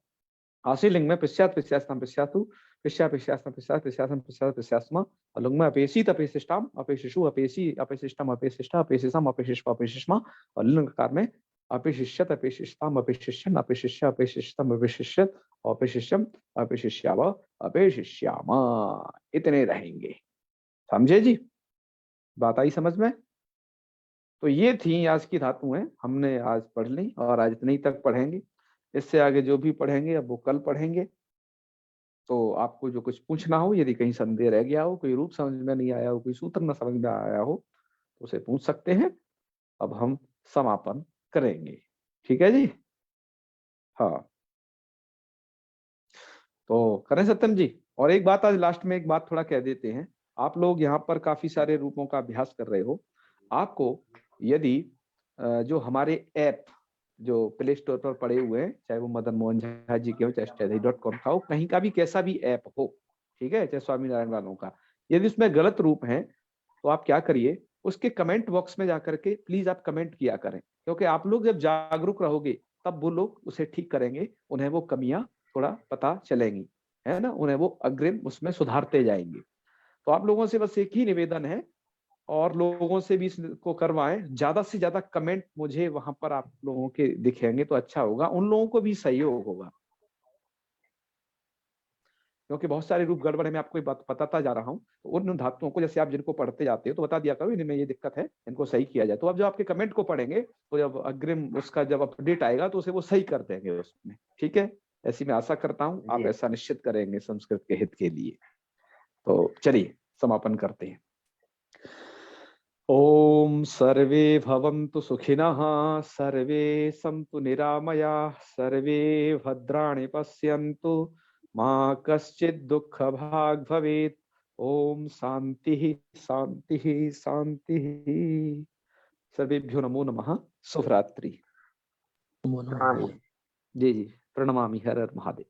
आशी लिंग में पिस्यात, पिस्यास्ताम, पिस्यातु, पिस्या, पिस्यास्ताम, पिस्यात, पिस्यासम, पिस्यात, पिस्यास्मा। और लंग में अपेसित, अपेसिष्टाम, अपेशिशु, अपेसी, अपेसिष्टम, अपेसिष्टा, अपेसिसम, अपेशिष्मा, अपेशिष्मा। और लिंग कार में अपेशिष्यत, अपेशिष्टाम, अपेशिष्यन, अपेशिष्य, अपेशिष्टम, अपेशिष्यत, अपेशिष्यम, अपेशिष्याव, अपेशिष्यामा। इतने रहेंगे। समझे जी? बात आई समझ में? तो ये थी आज की धातुएं, हमने आज पढ़ ली और आज इतनी तक पढ़ेंगे। इससे आगे जो भी पढ़ेंगे अब वो कल पढ़ेंगे। तो आपको जो कुछ पूछना हो, यदि कहीं संदेह रह गया हो, कोई रूप समझ में नहीं आया हो, कोई सूत्र न समझ में आया हो, तो उसे पूछ सकते हैं। अब हम समापन करेंगे। ठीक है जी? हाँ। तो करें सत्यम जी। और एक बात आज लास्ट में एक बात थोड़ा कह देते हैं, आप लोग यहाँ पर काफी सारे रूपों का अभ्यास कर रहे हो, आपको यदि जो हमारे ऐप जो प्ले स्टोर पर पड़े हुए हैं, चाहे वो मदन मोहन झा जी के हो, चाहे study.com का हो, कहीं का भी कैसा भी ऐप हो, ठीक है, चाहे स्वामी नारायण वालों का, यदि उसमें गलत रूप है तो आप क्या करिए, उसके कमेंट बॉक्स में जाकर के प्लीज आप कमेंट किया करें, क्योंकि आप लोग जब जागरूक रहोगे तब वो लोग उसे ठीक करेंगे, उन्हें वो कमियां थोड़ा पता चलेंगी, है ना, उन्हें वो अग्रिम उसमें सुधारते जाएंगे। तो आप लोगों से बस एक ही निवेदन है, और लोगों से भी इसको करवाएं, ज्यादा से ज्यादा कमेंट मुझे वहां पर आप लोगों के दिखेंगे तो अच्छा होगा, उन लोगों को भी सहयोग होगा, क्योंकि बहुत सारे रूप गड़बड़ है। मैं आपको बात बताता जा रहा हूँ, तो उन धातुओं को जैसे आप जिनको पढ़ते जाते हो तो बता दिया करो इनमें ये दिक्कत है, इनको सही किया जाए। तो अब जब आपके कमेंट को पढ़ेंगे तो जब अग्रिम उसका जब अपडेट आएगा तो उसे वो सही कर देंगे उसमें, ठीक है। ऐसी मैं आशा करता हूँ आप जी। ऐसा निश्चित करेंगे संस्कृत के हित के लिए। तो चलिए समापन करते हैं। ओम सर्वे भवन्तु सुखिनः, सर्वे सन्तु निरामयाः, सर्वे भद्राणि पश्यन्तु, मां कश्चित् दुःखभाग् भवेत्। ओम शांति शांति शांति। सर्वेभ्यो नमो नमः। शुभ रात्रि। नमो नमः। हाँ जी। जी जी, प्रणमामि। हर हर महादेव।